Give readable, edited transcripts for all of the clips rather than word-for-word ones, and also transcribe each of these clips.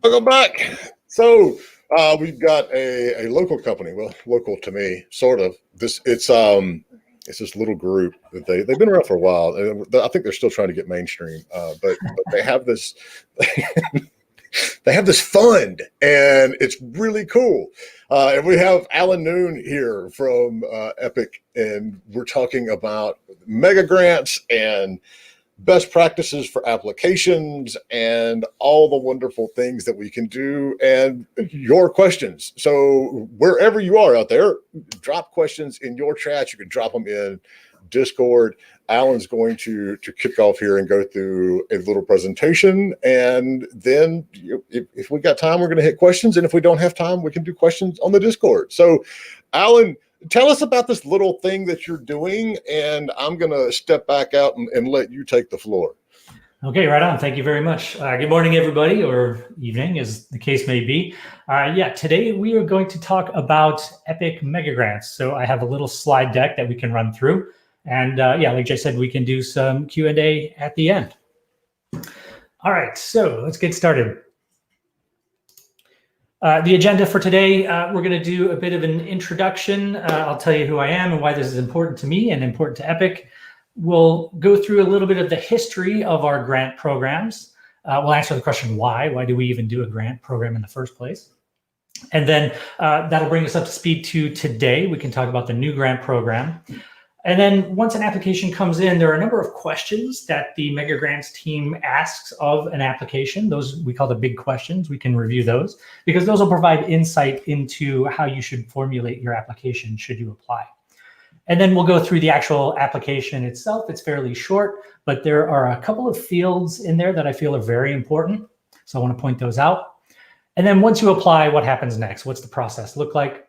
Welcome back. So we've got a local company. Well, local to me, sort of. It's this little group that they've been around for a while. I think they're still trying to get mainstream, but they have this they have this fund, and it's really cool. And we have Alan Noon here from Epic, and we're talking about mega grants and best practices for applications and all the wonderful things that we can do and your questions. So wherever you are out there, drop questions in your chat. You can drop them in Discord. Alan's going to kick off here and go through a little presentation. And then if we got time, we're going to hit questions. And if we don't have time, we can do questions on the Discord. So Alan, tell us about this little thing that you're doing, and I'm going to step back out and let you take the floor. Okay, right on. Thank you very much. Good morning, everybody, or evening, as the case may be. Today we are going to talk about Epic Mega Grants. So I have a little slide deck that we can run through. And like Jay said, we can do some Q&A at the end. All right, so let's get started. The agenda for today, we're going to do a bit of an introduction. I'll tell you who I am and why this is important to me and important to Epic. We'll go through a little bit of the history of our grant programs. We'll answer the question, why? Why do we even do a grant program in the first place? And then that'll bring us up to speed to today. We can talk about the new grant program. And then once an application comes in, there are a number of questions that the Mega Grants team asks of an application. Those we call the big questions. We can review those because those will provide insight into how you should formulate your application should you apply. And then we'll go through the actual application itself. It's fairly short, but there are a couple of fields in there that I feel are very important. So I want to point those out. And then once you apply, what happens next? What's the process look like?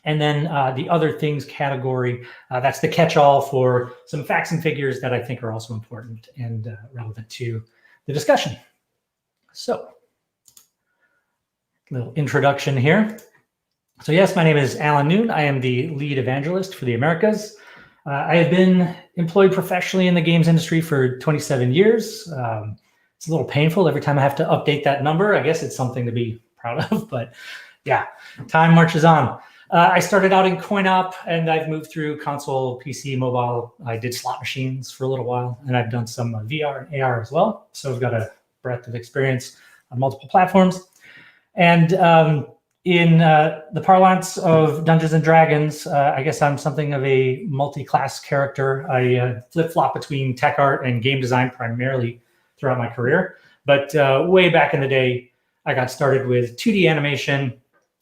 And then the other things category, that's the catch-all for some facts and figures that I think are also important and relevant to the discussion. So, little introduction here. So yes, my name is Alan Noon. I am the lead evangelist for the Americas. I have been employed professionally in the games industry for 27 years. It's a little painful every time I have to update that number. I guess it's something to be proud of, but yeah, time marches on. I started out in coin-op, and I've moved through console, PC, mobile. I did slot machines for a little while, and I've done some VR and AR as well. So I've got a breadth of experience on multiple platforms. And in the parlance of Dungeons and Dragons, I guess I'm something of a multi-class character. I flip-flop between tech art and game design primarily throughout my career. But way back in the day, I got started with 2D animation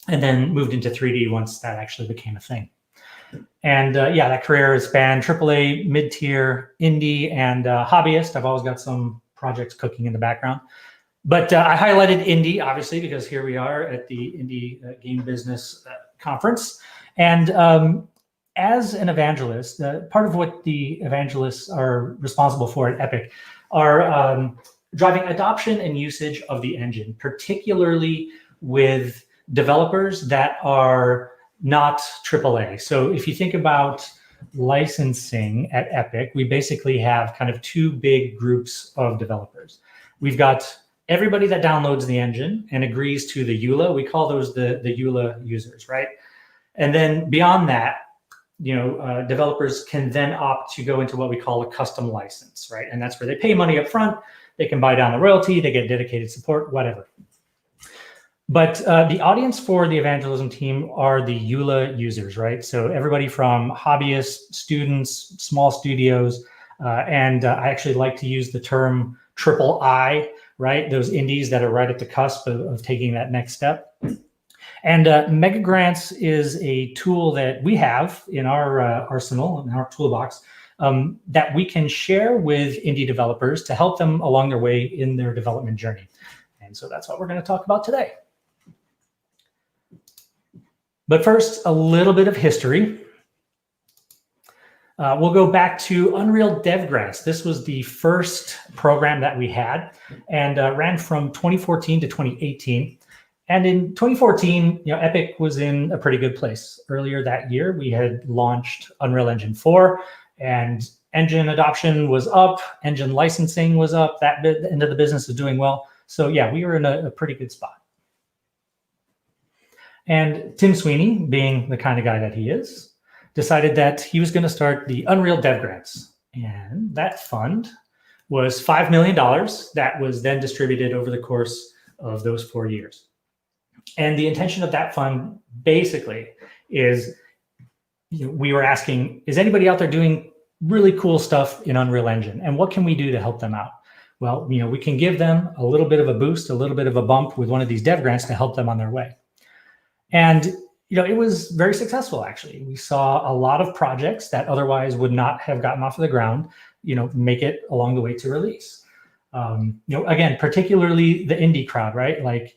and then moved into 3D once that actually became a thing. And that career has spanned AAA, mid-tier, indie, and hobbyist. I've always got some projects cooking in the background. But I highlighted indie, obviously, because here we are at the Indie Game Business Conference. And as an evangelist, part of what the evangelists are responsible for at Epic are driving adoption and usage of the engine, particularly with developers that are not AAA. So if you think about licensing at Epic, we basically have kind of two big groups of developers. We've got everybody that downloads the engine and agrees to the EULA. We call those the EULA users, right? And then beyond that, developers can then opt to go into what we call a custom license, right? And that's where they pay money up front. They can buy down the royalty, they get dedicated support, whatever. But the audience for the evangelism team are the EULA users, right? So everybody from hobbyists, students, small studios, and I actually like to use the term triple I, right? Those indies that are right at the cusp of taking that next step. And Mega Grants is a tool that we have in our arsenal, in our toolbox, that we can share with indie developers to help them along their way in their development journey. And so that's what we're going to talk about today. But first, a little bit of history. We'll go back to Unreal Dev Grants. This was the first program that we had and ran from 2014 to 2018. And in 2014, Epic was in a pretty good place. Earlier that year, we had launched Unreal Engine 4, and engine adoption was up, engine licensing was up, that end of the business is doing well. So yeah, we were in a pretty good spot. And Tim Sweeney, being the kind of guy that he is, decided that he was going to start the Unreal Dev Grants. And that fund was $5 million that was then distributed over the course of those 4 years. And the intention of that fund basically is, we were asking, is anybody out there doing really cool stuff in Unreal Engine? And what can we do to help them out? Well, we can give them a little bit of a boost, a little bit of a bump with one of these dev grants to help them on their way. And it was very successful, actually. We saw a lot of projects that otherwise would not have gotten off of the ground, make it along the way to release. Again, particularly the indie crowd, right? Like,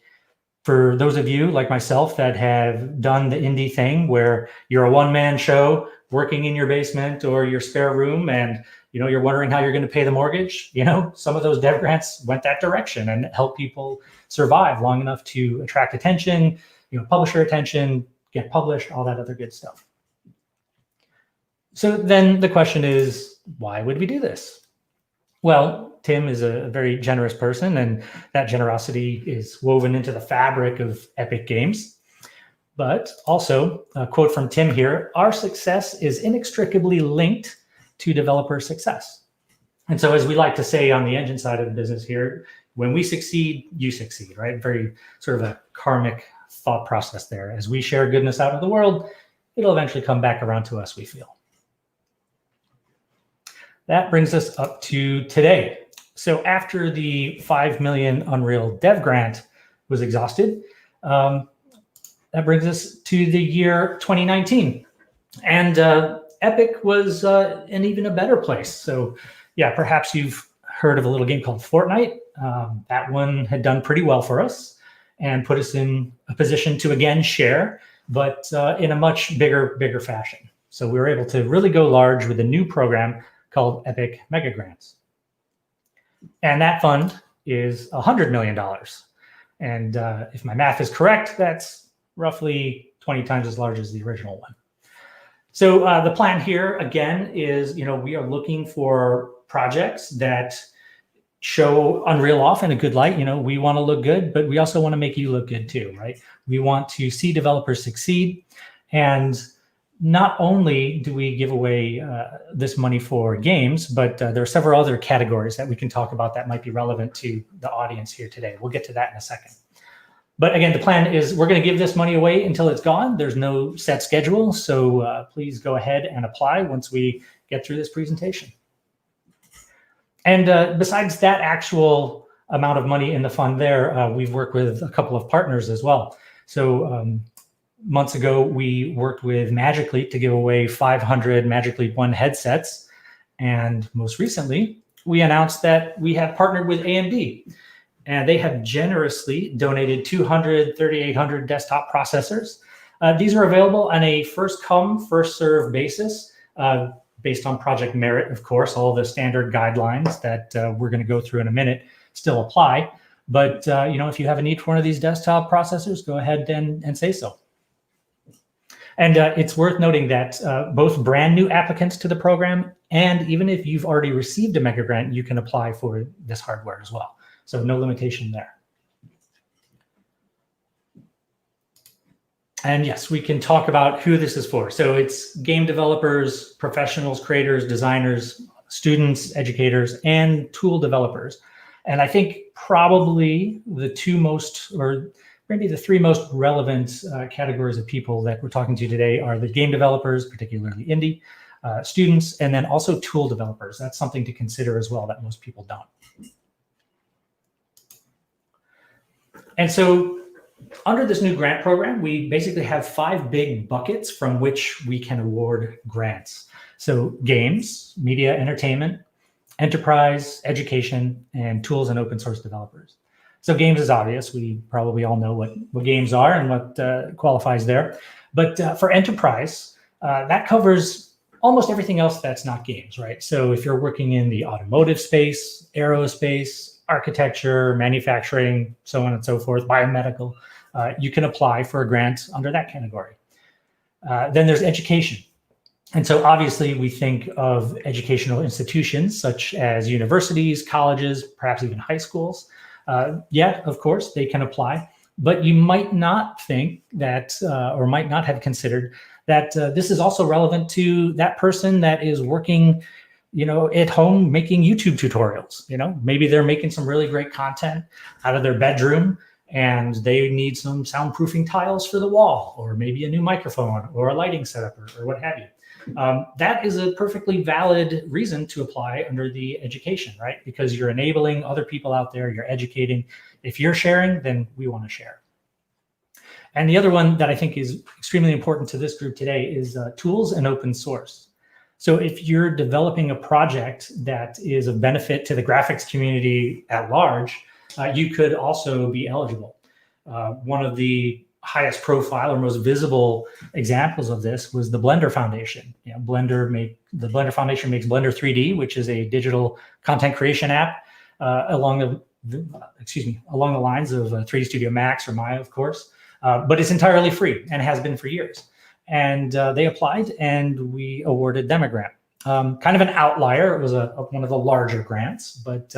for those of you like myself that have done the indie thing where you're a one-man show working in your basement or your spare room, and you're wondering how you're going to pay the mortgage, some of those dev grants went that direction and helped people survive long enough to attract attention, publisher attention, get published, all that other good stuff. So then the question is, why would we do this? Well, Tim is a very generous person, and that generosity is woven into the fabric of Epic Games. But also, a quote from Tim here, our success is inextricably linked to developer success. And so, as we like to say on the engine side of the business here, when we succeed, you succeed, right? Very sort of a karmic thought process there. As we share goodness out of the world, it'll eventually come back around to us, we feel. That brings us up to today. So after the 5 million Unreal Dev Grant was exhausted, that brings us to the year 2019. And Epic was in even a better place. So yeah, perhaps you've heard of a little game called Fortnite. That one had done pretty well for us and put us in a position to again share, but in a much bigger fashion. So we were able to really go large with a new program called Epic Mega Grants. And that fund is $100 million. And if my math is correct, that's roughly 20 times as large as the original one. So the plan here, again, is, we are looking for projects that show Unreal off in a good light. We want to look good, but we also want to make you look good too, right? We want to see developers succeed. And not only do we give away this money for games, but there are several other categories that we can talk about that might be relevant to the audience here today. We'll get to that in a second. But again, the plan is we're going to give this money away until it's gone. There's no set schedule. So please go ahead and apply once we get through this presentation. And besides that actual amount of money in the fund there, we've worked with a couple of partners as well. So months ago, we worked with Magic Leap to give away 500 Magic Leap 1 headsets. And most recently, we announced that we have partnered with AMD. And they have generously donated 200 3800 desktop processors. These are available on a first-come, first-served basis, based on project merit, of course. All the standard guidelines that we're going to go through in a minute still apply. But if you have a need for one of these desktop processors, go ahead and say so. And it's worth noting that both brand new applicants to the program, and even if you've already received a Mega Grant, you can apply for this hardware as well. So no limitation there. And yes, we can talk about who this is for. So it's game developers, professionals, creators, designers, students, educators, and tool developers. And I think probably the two most, or maybe the three most relevant categories of people that we're talking to today are the game developers, particularly indie, students, and then also tool developers. That's something to consider as well that most people don't. And so under this new grant program, we basically have 5 big buckets from which we can award grants. So games, media, entertainment, enterprise, education, and tools and open source developers. So games is obvious. We probably all know what games are and what qualifies there. But for enterprise, that covers almost everything else that's not games, right? So if you're working in the automotive space, aerospace, architecture, manufacturing, so on and so forth, biomedical, you can apply for a grant under that category. Then there's education. And so obviously we think of educational institutions such as universities, colleges, perhaps even high schools. Yeah, of course, they can apply. But you might not think that, or might not have considered that this is also relevant to that person that is working, at home making YouTube tutorials. Maybe they're making some really great content out of their bedroom, and they need some soundproofing tiles for the wall, or maybe a new microphone or a lighting setup, or what have you. That is a perfectly valid reason to apply under the education, right? Because you're enabling other people out there, you're educating. If you're sharing, then we want to share. And the other one that I think is extremely important to this group today is tools and open source. So if you're developing a project that is of benefit to the graphics community at large, you could also be eligible. One of the highest profile or most visible examples of this was the Blender Foundation. The Blender Foundation makes Blender 3D, which is a digital content creation app along the lines of 3D Studio Max or Maya, of course, but it's entirely free and has been for years. And they applied, and we awarded them a grant. Kind of an outlier. It was one of the larger grants, but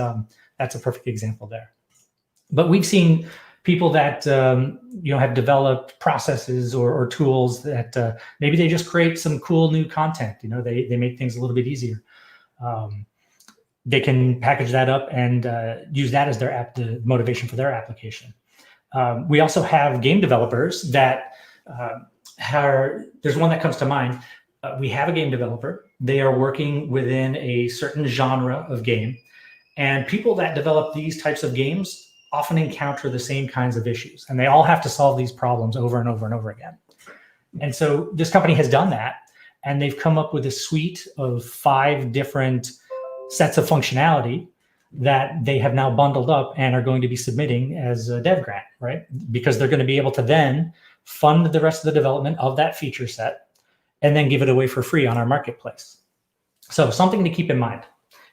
that's a perfect example there. But we've seen people that have developed processes or tools that maybe they just create some cool new content. They make things a little bit easier. They can package that up and use that as the motivation for their application. We also have game developers that there's one that comes to mind. We have a game developer. They are working within a certain genre of game, and people that develop these types of games often encounter the same kinds of issues, and they all have to solve these problems over and over and over again. And so this company has done that, and they've come up with a suite of 5 different sets of functionality that they have now bundled up and are going to be submitting as a dev grant, right? Because they're going to be able to then fund the rest of the development of that feature set and then give it away for free on our marketplace. So something to keep in mind.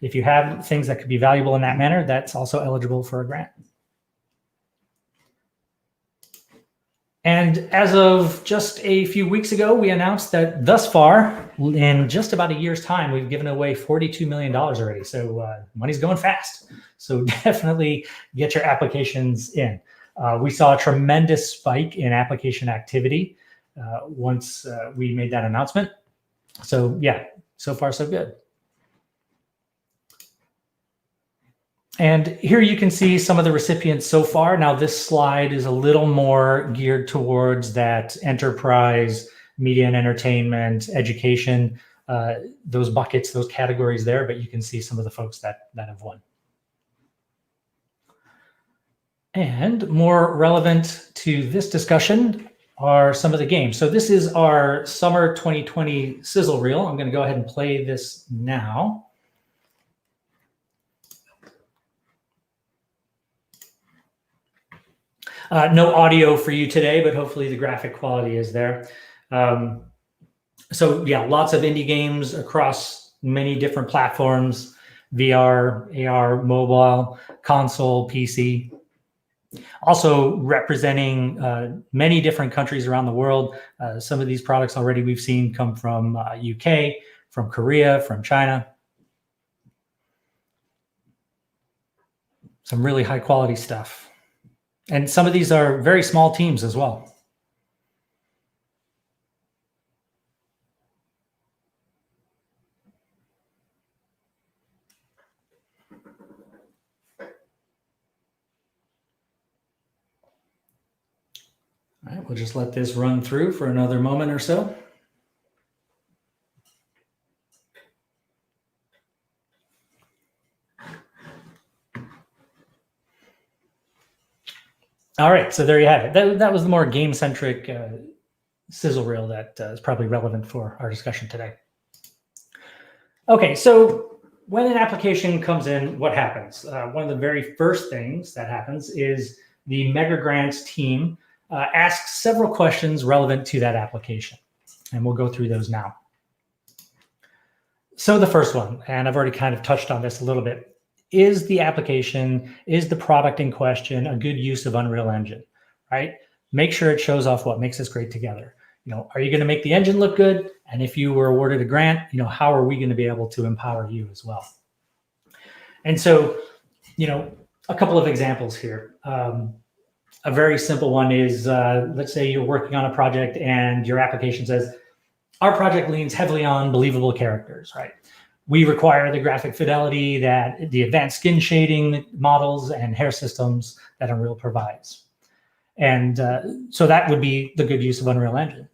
If you have things that could be valuable in that manner, that's also eligible for a grant. And as of just a few weeks ago, we announced that thus far, in just about a year's time, we've given away $42 million already. So money's going fast. So definitely get your applications in. We saw a tremendous spike in application activity once we made that announcement. So yeah, so far so good. And here you can see some of the recipients so far. Now this slide is a little more geared towards that enterprise, media and entertainment, education, those buckets, those categories there, but you can see some of the folks that have won. And more relevant to this discussion are some of the games. So this is our summer 2020 sizzle reel. I'm going to go ahead and play this now. No audio for you today, but hopefully the graphic quality is there. So yeah, lots of indie games across many different platforms, VR, AR, mobile, console, PC. Also representing many different countries around the world. Some of these products already we've seen come from UK, from Korea, from China. Some really high quality stuff. And some of these are very small teams as well. All right, we'll just let this run through for another moment or so. All right, so there you have it. That was the more game-centric sizzle reel that is probably relevant for our discussion today. Okay, so when an application comes in, what happens? One of the very first things that happens is the Mega Grants team asks several questions relevant to that application, and we'll go through those now. So the first one, and I've already kind of touched on this a little bit, is the application, is the product in question a good use of Unreal Engine, right? Make sure it shows off what makes us great together. Are you going to make the engine look good? And if you were awarded a grant, how are we going to be able to empower you as well? And so, a couple of examples here. A very simple one is, let's say you're working on a project and your application says, our project leans heavily on believable characters, right? We require the graphic fidelity, that the advanced skin shading models and hair systems that Unreal provides. And so that would be the good use of Unreal Engine.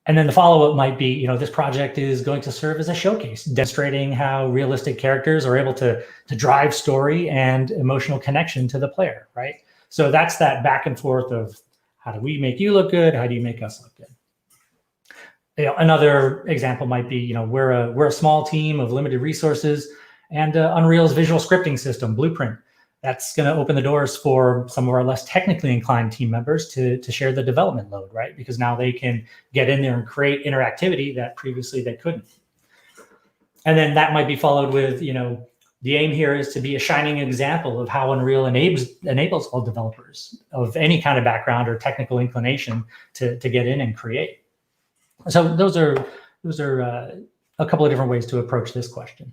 And then the follow-up might be, this project is going to serve as a showcase, demonstrating how realistic characters are able to drive story and emotional connection to the player, right? So that's that back and forth of how do we make you look good? How do you make us look good? Another example might be, we're a small team of limited resources, and Unreal's visual scripting system, Blueprint, that's going to open the doors for some of our less technically inclined team members to share the development load, right? Because now they can get in there and create interactivity that previously they couldn't. And then that might be followed with, the aim here is to be a shining example of how Unreal enables all developers of any kind of background or technical inclination to get in and create. So those are a couple of different ways to approach this question.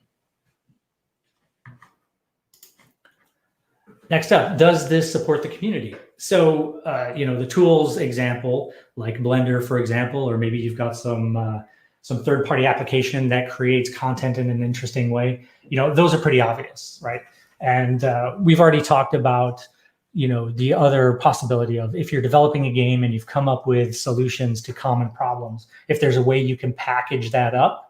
Next up, does this support the community? So, the tools example, like Blender, for example, or maybe you've got some third-party application that creates content in an interesting way. Those are pretty obvious, right? And we've already talked about, the other possibility of if you're developing a game and you've come up with solutions to common problems, if there's a way you can package that up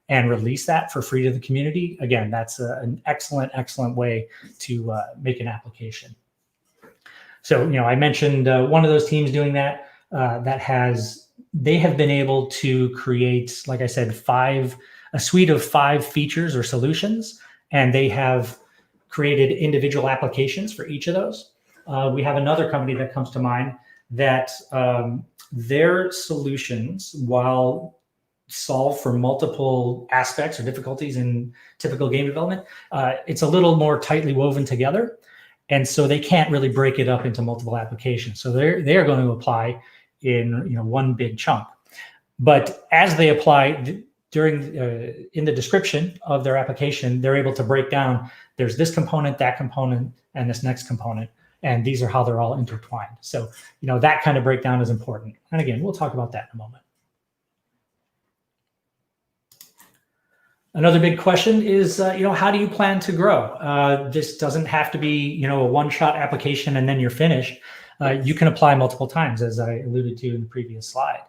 and release that for free to the community, again, that's an excellent way to make an application. So, I mentioned one of those teams doing that, they have been able to create, like I said, a suite of 5 features or solutions, and they have created individual applications for each of those. We have another company that comes to mind that their solutions, while solve for multiple aspects or difficulties in typical game development, it's a little more tightly woven together. And so they can't really break it up into multiple applications. So they're going to apply in one big chunk. But as they apply in the description of their application, they're able to break down, there's this component, that component, and this next component. And these are how they're all intertwined. So, that kind of breakdown is important. And again, we'll talk about that in a moment. Another big question is, how do you plan to grow? This doesn't have to be, a one-shot application and then you're finished. You can apply multiple times, as I alluded to in the previous slide.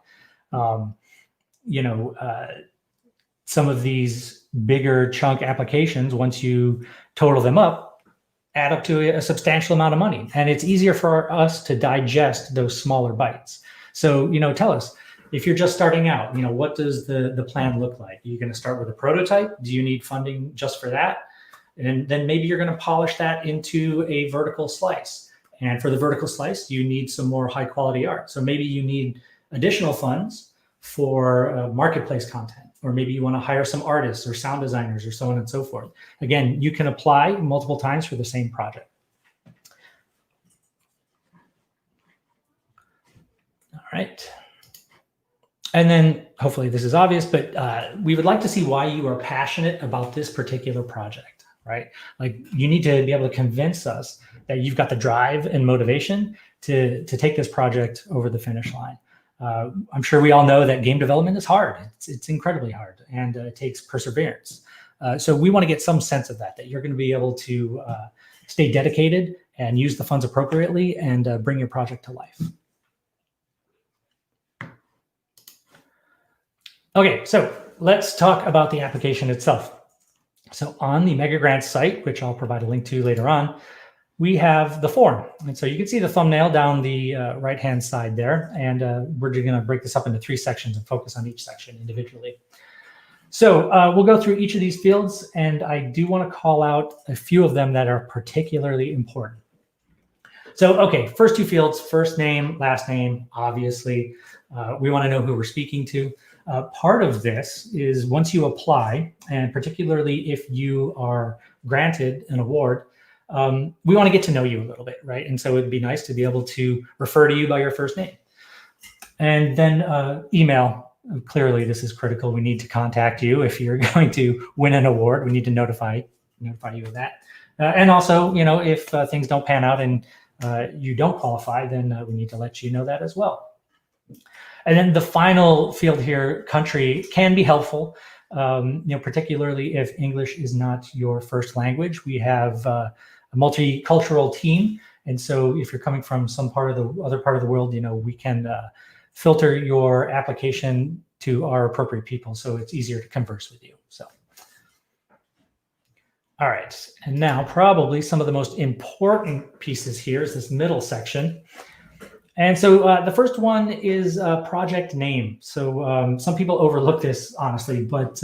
Some of these bigger chunk applications, once you total them up, add up to a substantial amount of money. And it's easier for us to digest those smaller bites. So, tell us, if you're just starting out, what does the plan look like? Are you going to start with a prototype? Do you need funding just for that? And then maybe you're going to polish that into a vertical slice. And for the vertical slice, you need some more high quality art. So maybe you need additional funds for marketplace content, or maybe you want to hire some artists or sound designers or so on and so forth. Again, you can apply multiple times for the same project. All right. And then hopefully this is obvious, but we would like to see why you are passionate about this particular project, right? Like, you need to be able to convince us that you've got the drive and motivation to take this project over the finish line. I'm sure we all know that game development is hard. It's incredibly hard, and it takes perseverance. So we want to get some sense of that you're going to be able to stay dedicated and use the funds appropriately and bring your project to life. Okay, so let's talk about the application itself. So on the Mega Grants site, which I'll provide a link to later on, we have the form. And so you can see the thumbnail down the right-hand side there. And we're just going to break this up into 3 sections and focus on each section individually. So we'll go through each of these fields, and I do want to call out a few of them that are particularly important. So, okay, first 2 fields, first name, last name, obviously. We want to know who we're speaking to. Part of this is once you apply, and particularly if you are granted an award, we want to get to know you a little bit, right? And so it'd be nice to be able to refer to you by your first name. And then email. Clearly, this is critical. We need to contact you if you're going to win an award. We need to notify you of that. And also, if things don't pan out and you don't qualify, then we need to let you know that as well. And then the final field here, country, can be helpful, particularly if English is not your first language. We have a multicultural team. And so if you're coming from some other part of the world, we can filter your application to our appropriate people, so it's easier to converse with you. So, all right. And now probably some of the most important pieces here is this middle section. And so the first one is project name. So some people overlook this, honestly, but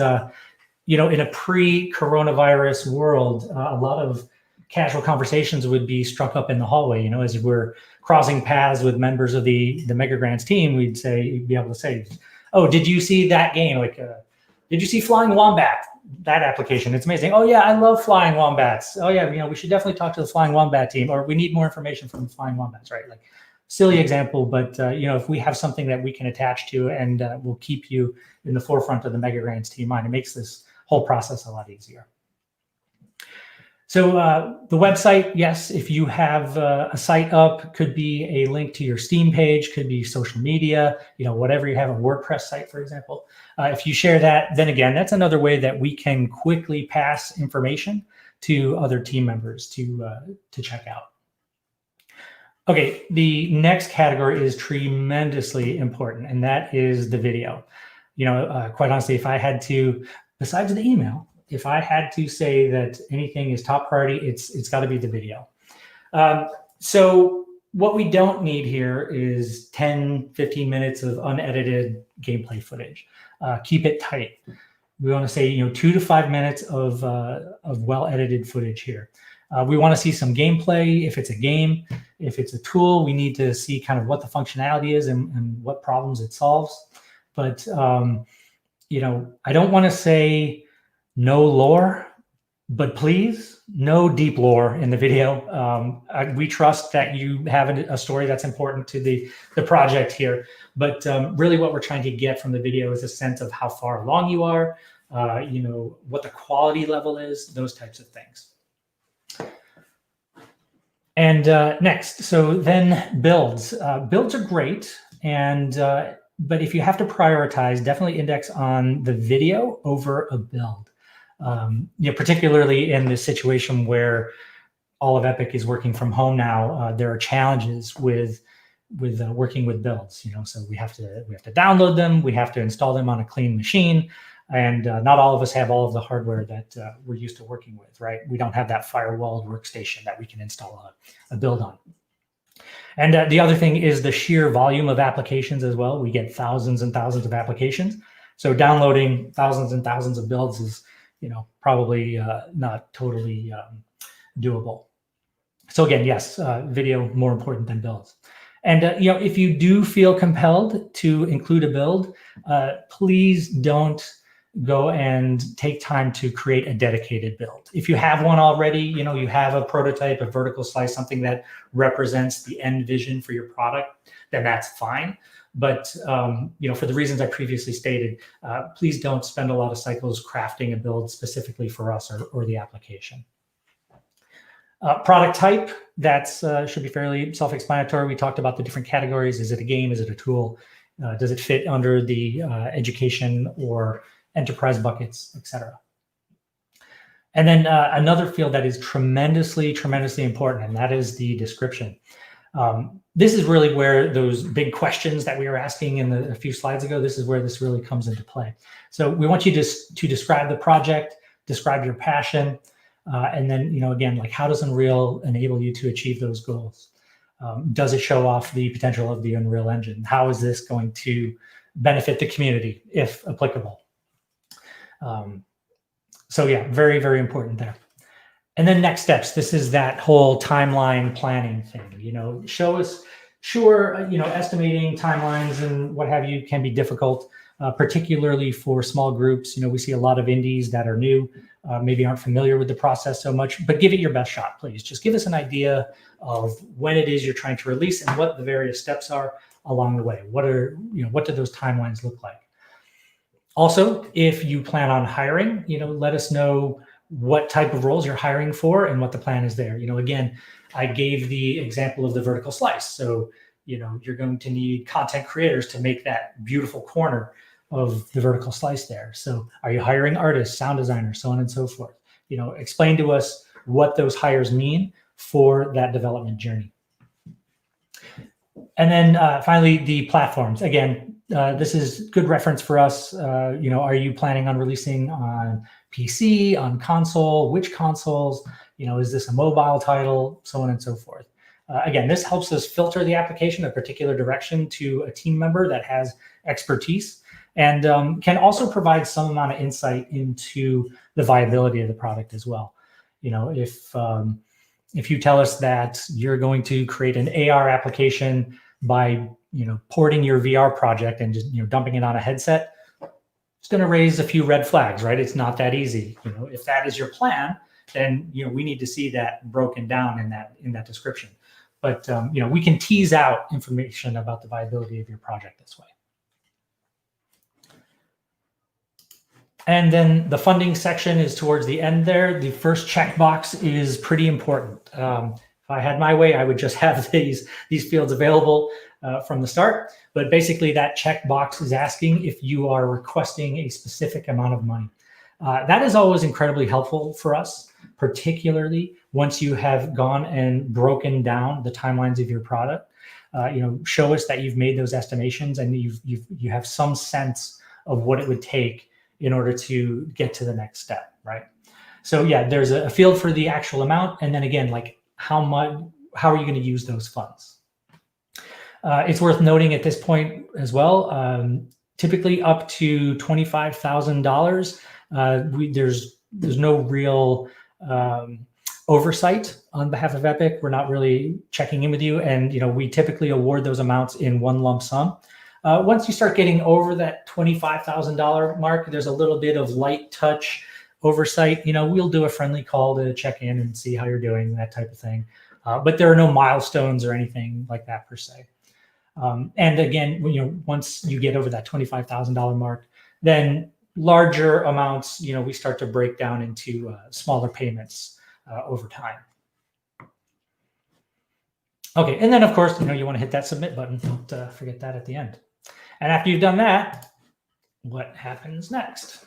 in a pre-coronavirus world, a lot of casual conversations would be struck up in the hallway. As we're crossing paths with members of the Mega Grants team, we'd be able to say, "Oh, did you see that game? Did you see Flying Wombat? That application, it's amazing. Oh yeah, I love Flying Wombats. Oh yeah, we should definitely talk to the Flying Wombat team, or we need more information from the Flying Wombats," right? Like, silly example, but if we have something that we can attach to and will keep you in the forefront of the Mega Grants team mind, it makes this whole process a lot easier. So the website, yes, if you have a site up, could be a link to your Steam page, could be social media, whatever you have, a WordPress site, for example. If you share that, then again, that's another way that we can quickly pass information to other team members to check out. Okay, the next category is tremendously important, and that is the video. Quite honestly, if I had to, besides the email, if I had to say that anything is top priority, it's got to be the video. So what we don't need here is 10, 15 minutes of unedited gameplay footage. Keep it tight. We want to say 2 to 5 minutes of well-edited footage here. We want to see some gameplay. If it's a game, if it's a tool, we need to see kind of what the functionality is and what problems it solves. But I don't want to say no lore, but please, no deep lore in the video. We trust that you have a story that's important to the project here, but really what we're trying to get from the video is a sense of how far along you are, what the quality level is, those types of things. And next, so then builds. Builds are great, but if you have to prioritize, definitely index on the video over a build. Particularly in this situation where all of Epic is working from home now, there are challenges with working with builds. So we have to download them, we have to install them on a clean machine, and not all of us have all of the hardware that we're used to working with, right? We don't have that firewalled workstation that we can install a build on. And the other thing is the sheer volume of applications as well. We get thousands and thousands of applications, so downloading thousands and thousands of builds is probably not totally doable. So again, yes, video more important than builds. And if you do feel compelled to include a build, please don't go and take time to create a dedicated build. If you have one already, you have a prototype, a vertical slice, something that represents the end vision for your product, then that's fine. But for the reasons I previously stated, please don't spend a lot of cycles crafting a build specifically for us or the application. Product type, that's should be fairly self-explanatory. We talked about the different categories. Is it a game? Is it a tool? Does it fit under the education or enterprise buckets, etc.? And then another field that is tremendously important, and that is the description. This is really where those big questions that we were asking in a few slides ago, this is where this really comes into play. So we want you to describe the project, describe your passion, and then, again, like, how does Unreal enable you to achieve those goals? Does it show off the potential of the Unreal Engine? How is this going to benefit the community, if applicable? So yeah, very, very important there. And then next steps, this is that whole timeline planning thing. Show us, sure, estimating timelines and what have you can be difficult, particularly for small groups. We see a lot of indies that are new, maybe aren't familiar with the process so much, but give it your best shot, please. Just give us an idea of when it is you're trying to release and what the various steps are along the way. What do those timelines look like? Also, if you plan on hiring, let us know what type of roles you're hiring for and what the plan is there. Again, I gave the example of the vertical slice. So, you're going to need content creators to make that beautiful corner of the vertical slice there. So are you hiring artists, sound designers, so on and so forth? Explain to us what those hires mean for that development journey. And then finally, the platforms. Again, this is good reference for us. Are you planning on releasing on PC, on console, which consoles? Is this a mobile title, so on and so forth. Again, this helps us filter the application a particular direction to a team member that has expertise, and can also provide some amount of insight into the viability of the product as well. If you tell us that you're going to create an AR application by porting your VR project and just dumping it on a headset, it's going to raise a few red flags, right? It's not that easy. If that is your plan, then we need to see that broken down in that description. But we can tease out information about the viability of your project this way. And then the funding section is towards the end there. The first checkbox is pretty important. If I had my way, I would just have these fields available from the start. But basically, that checkbox is asking if you are requesting a specific amount of money. That is always incredibly helpful for us, particularly once you have gone and broken down the timelines of your product. Show us that you've made those estimations and you have some sense of what it would take in order to get to the next step, right? So yeah, there's a field for the actual amount, and then again, like how are you going to use those funds? It's worth noting at this point as well, typically up to $25,000. There's no real oversight on behalf of Epic. We're not really checking in with you, and we typically award those amounts in one lump sum. Once you start getting over that $25,000 mark, there's a little bit of light touch oversight. We'll do a friendly call to check in and see how you're doing, that type of thing. But there are no milestones or anything like that per se. And again, once you get over that $25,000 mark, then larger amounts, we start to break down into smaller payments over time. Okay, and then of course, you want to hit that submit button. Don't forget that at the end. And after you've done that, what happens next?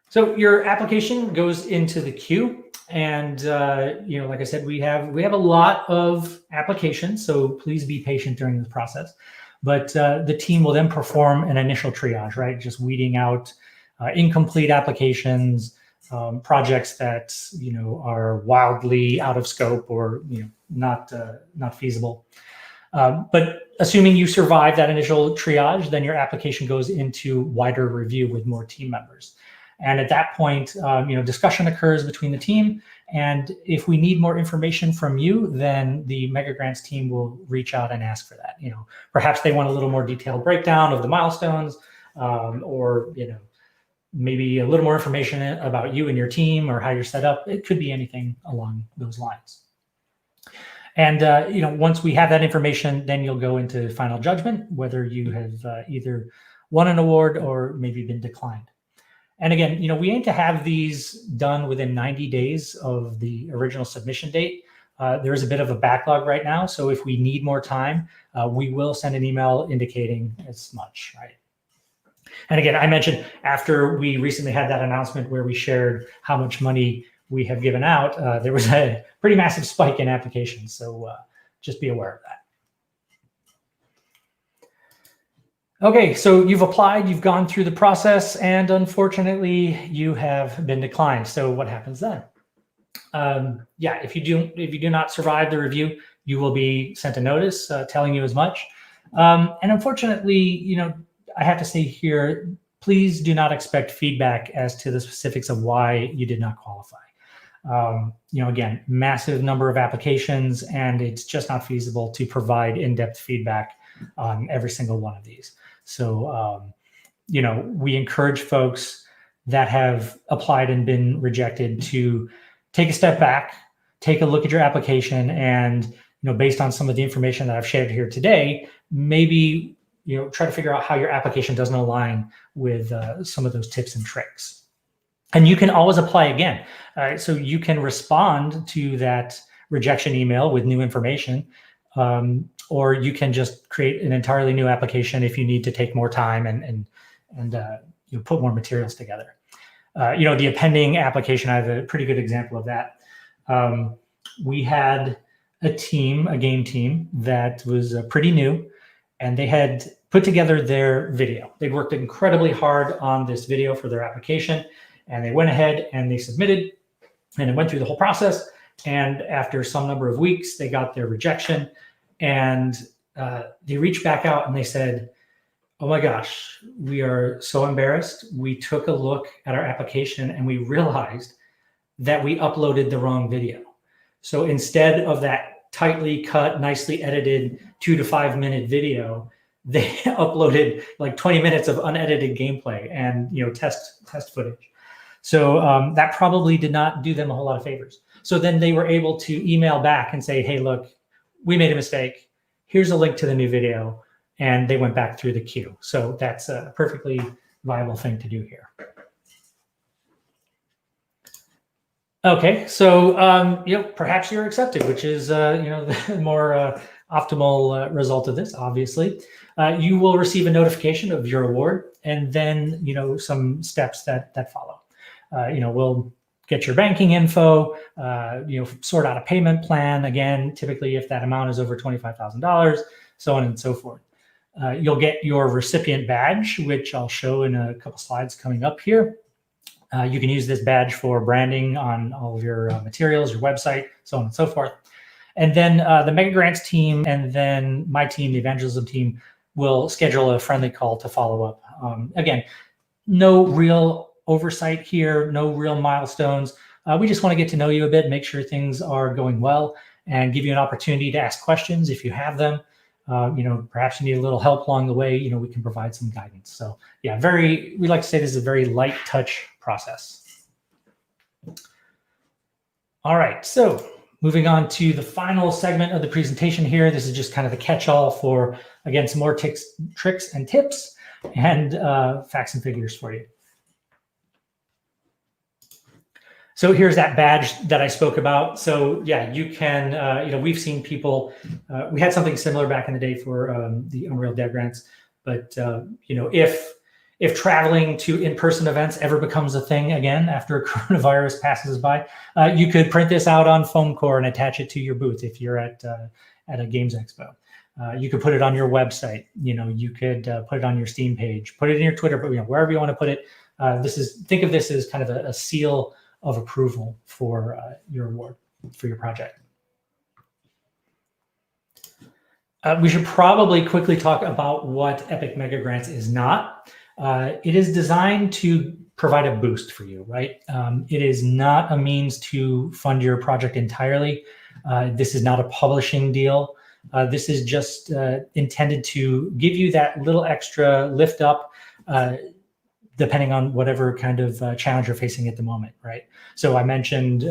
So your application goes into the queue, and like I said, we have a lot of applications, so please be patient during this process. But the team will then perform an initial triage, right? Just weeding out incomplete applications, projects that are wildly out of scope or not feasible. But assuming you survive that initial triage, then your application goes into wider review with more team members. And at that point, discussion occurs between the team. And if we need more information from you, then the Mega Grants team will reach out and ask for that. Perhaps they want a little more detailed breakdown of the milestones, or maybe a little more information about you and your team or how you're set up. It could be anything along those lines. And once we have that information, then you'll go into final judgment, whether you have either won an award or maybe been declined. And again, we aim to have these done within 90 days of the original submission date. There is a bit of a backlog right now, so if we need more time, we will send an email indicating as much, right? And again, I mentioned after we recently had that announcement where we shared how much money we have given out, there was a pretty massive spike in applications. So just be aware of that. Okay, so you've applied, you've gone through the process, and unfortunately you have been declined. So what happens then? If you do not survive the review, you will be sent a notice telling you as much. And unfortunately, I have to say here, please do not expect feedback as to the specifics of why you did not qualify. Again, massive number of applications, and it's just not feasible to provide in-depth feedback on every single one of these. So, we encourage folks that have applied and been rejected to take a step back, take a look at your application, and, based on some of the information that I've shared here today, maybe, try to figure out how your application doesn't align with some of those tips and tricks. And you can always apply again. So you can respond to that rejection email with new information, or you can just create an entirely new application if you need to take more time and you put more materials together. The appending application, I have a pretty good example of that. We had a game team that was pretty new, and they had put together their video. They'd worked incredibly hard on this video for their application, and they went ahead and they submitted, and it went through the whole process. And after some number of weeks, they got their rejection, and they reached back out and they said, "Oh my gosh, we are so embarrassed. We took a look at our application and we realized that we uploaded the wrong video. So instead of that tightly cut, nicely edited 2 to 5 minute video, they uploaded like 20 minutes of unedited gameplay and test footage." So that probably did not do them a whole lot of favors. So then they were able to email back and say, "Hey, look, we made a mistake. Here's a link to the new video." And they went back through the queue. So that's a perfectly viable thing to do here. Okay, so perhaps you're accepted, which is the more optimal result of this. Obviously, you will receive a notification of your award, and then some steps that follow. We'll get your banking info, sort out a payment plan. Again, typically if that amount is over $25,000, so on and so forth. You'll get your recipient badge, which I'll show in a couple slides coming up here. You can use this badge for branding on all of your materials, your website, so on and so forth. And then the Mega Grants team and then my team, the evangelism team, will schedule a friendly call to follow up. Again, no real oversight here, no real milestones. We just want to get to know you a bit, make sure things are going well, and give you an opportunity to ask questions if you have them. Perhaps you need a little help along the way, we can provide some guidance. So yeah, we like to say this is a very light touch process. All right, so moving on to the final segment of the presentation here. This is just kind of the catch-all for, again, some more tricks and tips and facts and figures for you. So here's that badge that I spoke about. So yeah, you can, we've seen people, we had something similar back in the day for the Unreal Dev Grants, but if traveling to in-person events ever becomes a thing again after coronavirus passes by, you could print this out on foam core and attach it to your booth if you're at a games expo. You could put it on your website. You could put it on your Steam page, put it in your Twitter, but wherever you want to put it. Think of this as kind of a seal of approval for your award, for your project. We should probably quickly talk about what Epic Mega Grants is not. It is designed to provide a boost for you, right? It is not a means to fund your project entirely. This is not a publishing deal. This is just intended to give you that little extra lift up depending on whatever kind of challenge you're facing at the moment, right? So I mentioned,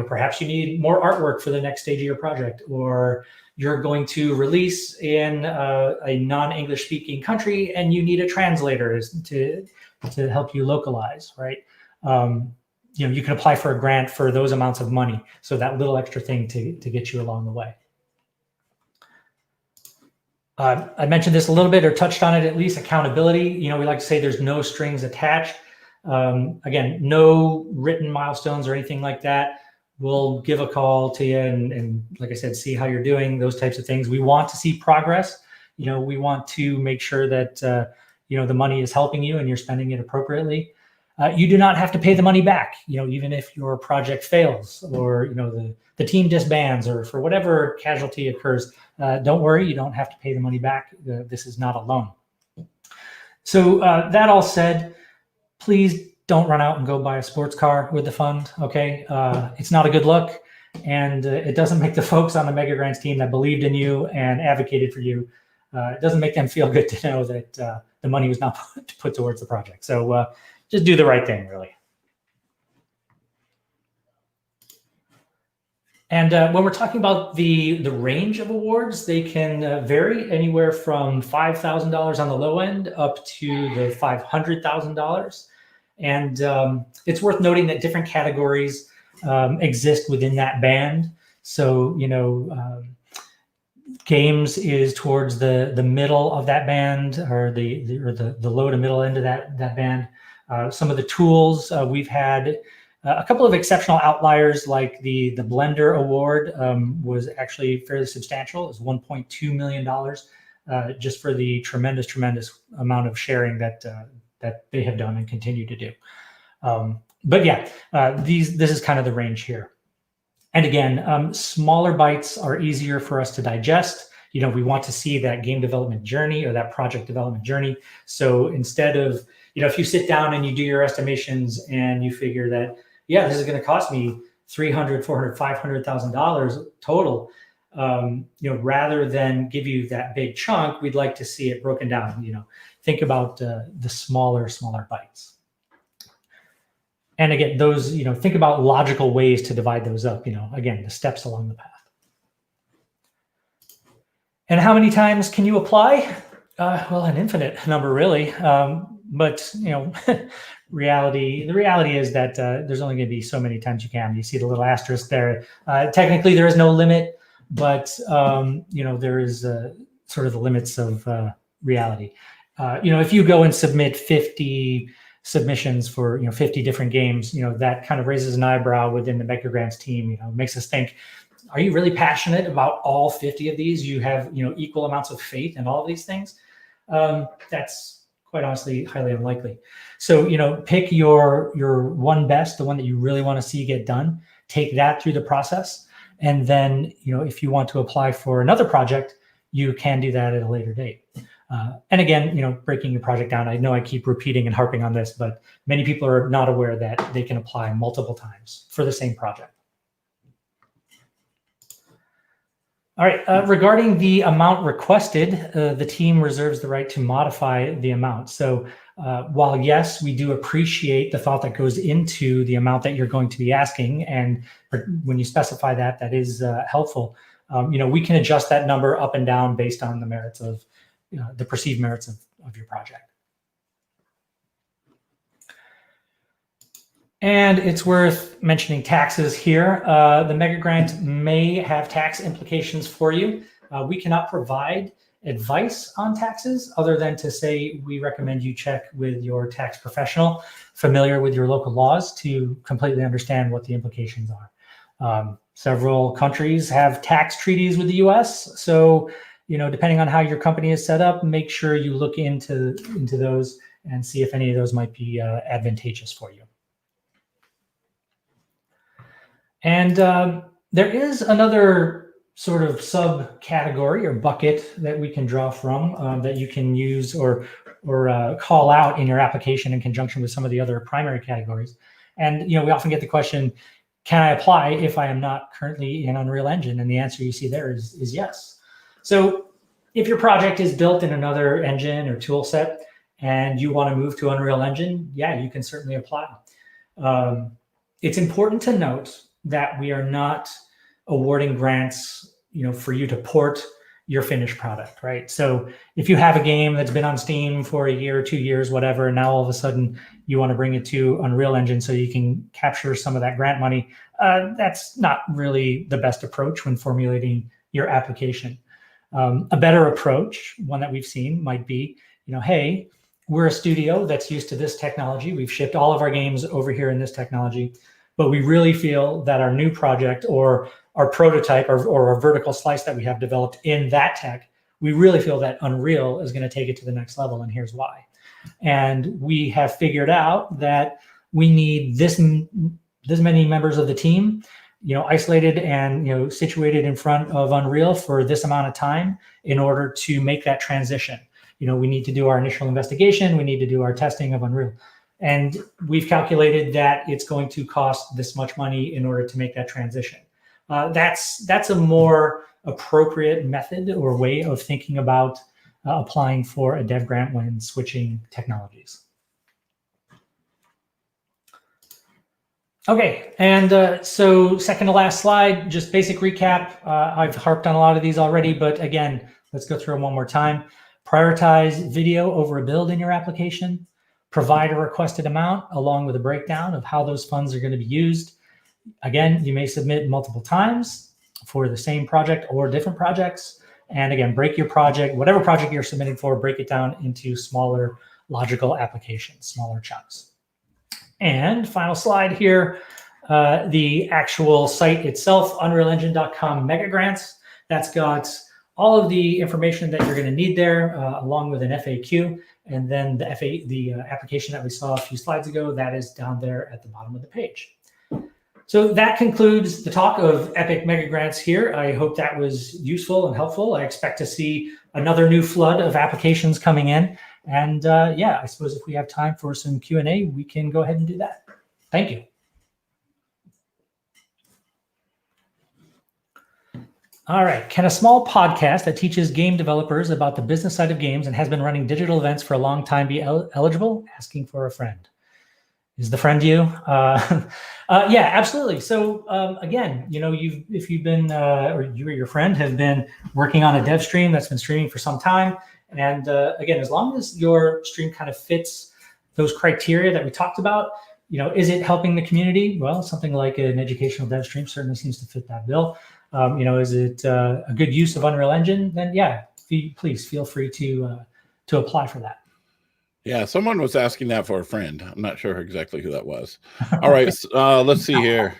perhaps you need more artwork for the next stage of your project, or you're going to release in a non-English speaking country and you need a translator to help you localize, right? You can apply for a grant for those amounts of money. So that little extra thing to get you along the way. I mentioned this a little bit or touched on it at least, accountability. We like to say there's no strings attached. Again, no written milestones or anything like that. We'll give a call to you and like I said, see how you're doing, those types of things. We want to see progress. We want to make sure that, the money is helping you and you're spending it appropriately. You do not have to pay the money back, even if your project fails or, the team disbands or for whatever casualty occurs. Don't worry, you don't have to pay the money back. This is not a loan. So that all said, please don't run out and go buy a sports car with the fund, okay? It's not a good look, and it doesn't make the folks on the Mega Grants team that believed in you and advocated for you, it doesn't make them feel good to know that the money was not put towards the project. So just do the right thing, really. And when we're talking about the range of awards, they can vary anywhere from $5,000 on the low end up to the $500,000. And it's worth noting that different categories exist within that band. So, games is towards the middle of that band, or the low to middle end of that band. Some of the tools, we've had a couple of exceptional outliers, like the Blender Award was actually fairly substantial. It was $1.2 million just for the tremendous amount of sharing that they have done and continue to do. But yeah, this is kind of the range here. And again, smaller bites are easier for us to digest. We want to see that game development journey or that project development journey. So instead of, if you sit down and you do your estimations and you figure that, yeah, this is going to cost me $300,000, $400,000, $500,000 total, rather than give you that big chunk, we'd like to see it broken down. Think about the smaller bites. And again, those, think about logical ways to divide those up, again, the steps along the path. And how many times can you apply? Well, an infinite number, really. But, the reality is that there's only going to be so many times you can. You see the little asterisk there. Technically, there is no limit, but, there is sort of the limits of reality. If you go and submit 50 submissions for 50 different games, that kind of raises an eyebrow within the Mega Grants team. Makes us think, are you really passionate about all 50 of these? You have equal amounts of faith in all of these things? That's quite honestly highly unlikely. So pick your one best, the one that you really want to see get done. Take that through the process, and then if you want to apply for another project, you can do that at a later date. And again, breaking your project down, I know I keep repeating and harping on this, but many people are not aware that they can apply multiple times for the same project. All right, regarding the amount requested, the team reserves the right to modify the amount. So while yes, we do appreciate the thought that goes into the amount that you're going to be asking, and when you specify that, that is helpful. We can adjust that number up and down based on the merits of the perceived merits of your project. And it's worth mentioning taxes here. The Mega Grant may have tax implications for you. We cannot provide advice on taxes other than to say we recommend you check with your tax professional familiar with your local laws to completely understand what the implications are. Several countries have tax treaties with the US, so depending on how your company is set up, make sure you look into those and see if any of those might be advantageous for you. And there is another sort of subcategory or bucket that we can draw from that you can use or call out in your application in conjunction with some of the other primary categories. And we often get the question, can I apply if I am not currently in Unreal Engine? And the answer you see there is yes. So if your project is built in another engine or tool set and you want to move to Unreal Engine, yeah, you can certainly apply. It's important to note that we are not awarding grants, for you to port your finished product, right? So if you have a game that's been on Steam for a year, 2 years, whatever, and now all of a sudden you want to bring it to Unreal Engine so you can capture some of that grant money, that's not really the best approach when formulating your application. A better approach, one that we've seen, might be, hey, we're a studio that's used to this technology. We've shipped all of our games over here in this technology, but we really feel that our new project or our prototype or our vertical slice that we have developed in that tech, we really feel that Unreal is going to take it to the next level, and here's why. And we have figured out that we need this many members of the team, isolated and situated in front of Unreal for this amount of time in order to make that transition. We need to do our initial investigation, we need to do our testing of Unreal. And we've calculated that it's going to cost this much money in order to make that transition. That's a more appropriate method or way of thinking about applying for a dev grant when switching technologies. Okay, and so second to last slide, just basic recap. I've harped on a lot of these already, but again, let's go through them one more time. Prioritize video over a build in your application. provide a requested amount along with a breakdown of how those funds are going to be used. Again, you may submit multiple times for the same project or different projects. And again, break your project, whatever project you're submitting for, break it down into smaller logical applications, smaller chunks. And final slide here, the actual site itself, unrealengine.com mega grants. That's got all of the information that you're going to need there, along with an FAQ. And then the application that we saw a few slides ago, that is down there at the bottom of the page. So that concludes the talk of Epic Mega Grants here. I hope that was useful and helpful. I expect to see another new flood of applications coming in. And yeah, I suppose if we have time for some Q&A, we can go ahead and do that. Thank you. All right. Can a small podcast that teaches game developers about the business side of games and has been running digital events for a long time be eligible? Asking for a friend. Is the friend you? Yeah, absolutely. So again, you know, if you've been, or you or your friend have been working on a dev stream that's been streaming for some time, and again, as long as your stream kind of fits those criteria that we talked about, you know, is it helping the community? Well, something like an educational dev stream certainly seems to fit that bill. You know, is it a good use of Unreal Engine? Then yeah, please feel free to apply for that. Yeah, someone was asking that for a friend. I'm not sure exactly who that was. All right, let's see here.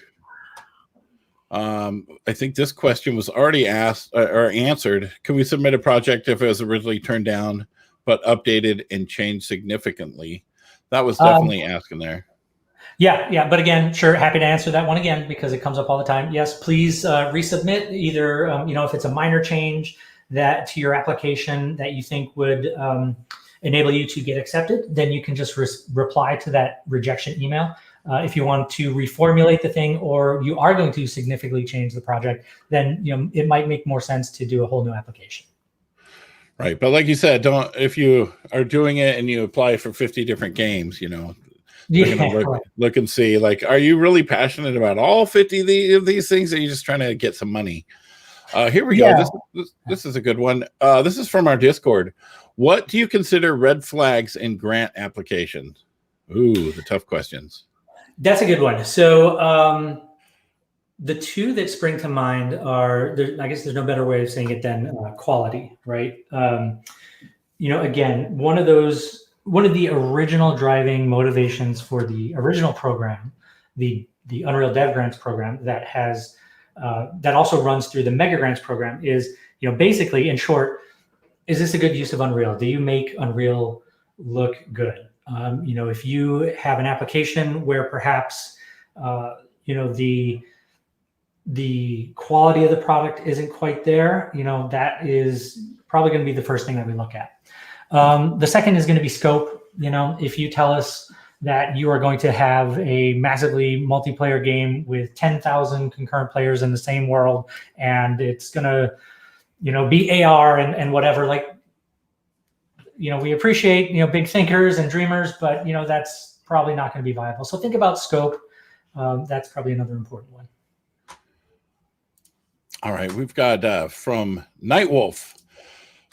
I think this question was already asked or answered. Can we submit a project if it was originally turned down, but updated and changed significantly? That was definitely asking there. Yeah. But again, sure, happy to answer that one again because it comes up all the time. Yes, please resubmit either, you know, if it's a minor change that to your application that you think would enable you to get accepted, then you can just reply to that rejection email. If you want to reformulate the thing or you are going to significantly change the project, then you know it might make more sense to do a whole new application. Right, but like you said, don't if you are doing it and you apply for 50 different games, you know, look and see, like, are you really passionate about all 50 of these things, or are you just trying to get some money? Here we go. This is a good one. This is from our Discord. What do you consider red flags in grant applications? Ooh, the tough questions. That's a good one. So the two that spring to mind are, I guess there's no better way of saying it than quality, right? You know, again, one of the original driving motivations for the original program, the Unreal Dev Grants program that has that also runs through the Mega Grants program is, you know, basically in short, is this a good use of Unreal? Do you make Unreal look good? You know, if you have an application where perhaps, you know, the quality of the product isn't quite there, you know, that is probably going to be the first thing that we look at. The second is going to be scope. You know, if you tell us that you are going to have a massively multiplayer game with 10,000 concurrent players in the same world, and it's going to, you know, be AR and whatever, like, you know, we appreciate, you know, big thinkers and dreamers, but, you know, that's probably not going to be viable. So think about scope. That's probably another important one. All right, we've got from Nightwolf.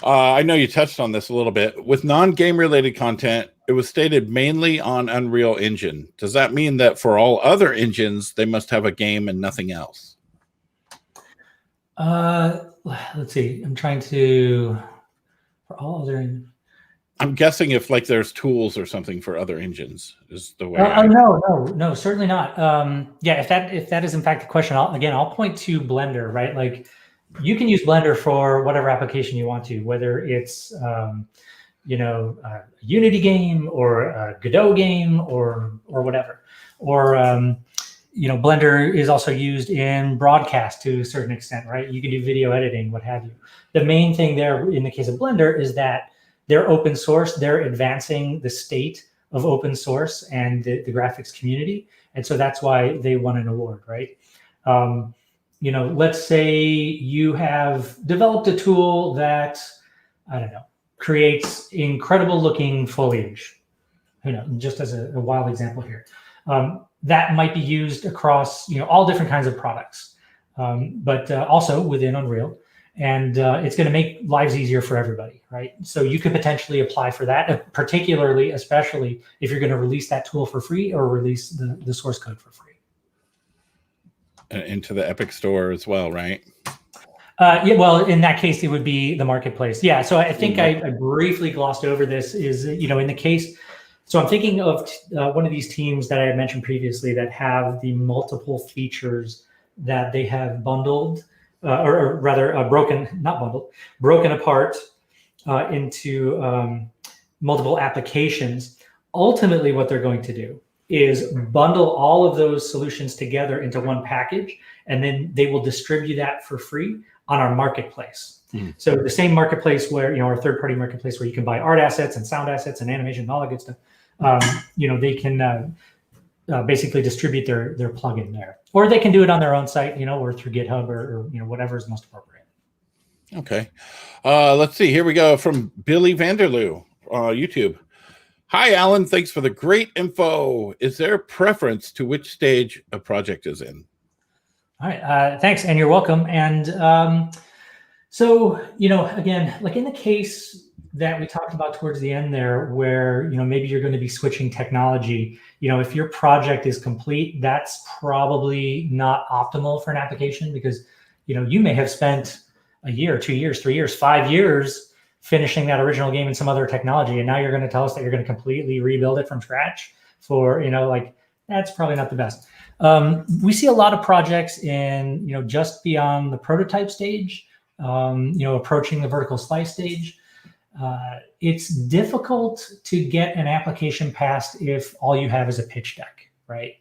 I know you touched on this a little bit. With non-game related content, it was stated mainly on Unreal Engine. Does that mean that for all other engines, they must have a game and nothing else? Let's see. I'm trying to, for all other. I'm guessing if like there's tools or something for other engines is the way. No, certainly not. Yeah, if that is in fact the question, I'll point to Blender, right? Like you can use Blender for whatever application you want to, whether it's you know, a Unity game or a Godot game or whatever, or you know, Blender is also used in broadcast to a certain extent, right? You can do video editing, what have you. The main thing there in the case of Blender is that they're open source. They're advancing the state of open source and the graphics community. And so that's why they won an award, right? You know, let's say you have developed a tool that, I don't know, creates incredible looking foliage. You know, just as a wild example here. That might be used across, you know, all different kinds of products, but also within Unreal. and it's going to make lives easier for everybody, right? So you could potentially apply for that, particularly, especially if you're going to release that tool for free or release the source code for free. Into the Epic Store as well, right? Yeah, well, in that case, it would be the marketplace. Yeah, so I think I briefly glossed over this is, in the case, so I'm thinking of one of these teams that I had mentioned previously that have the multiple features that they have bundled, or rather broken apart into multiple applications. Ultimately, what they're going to do is bundle all of those solutions together into one package, and then they will distribute that for free on our marketplace. So the same marketplace where, our third-party marketplace where you can buy art assets and sound assets and animation and all that good stuff. They can basically distribute their plugin there, or they can do it on their own site, or through GitHub or whatever is most appropriate. Okay. Let's see. Here we go from Billy Vanderloo, YouTube. Hi, Alan. Thanks for the great info. Is there a preference to which stage a project is in? All right. Thanks. And you're welcome. And so, again, like in the case that we talked about towards the end there, where, maybe you're going to be switching technology, if your project is complete, that's probably not optimal for an application because, you may have spent a year, 2 years, 3 years, 5 years finishing that original game in some other technology. And now you're going to tell us that you're going to completely rebuild it from scratch for, that's probably not the best. We see a lot of projects in, just beyond the prototype stage, approaching the vertical slice stage. It's difficult to get an application passed if all you have is a pitch deck, right?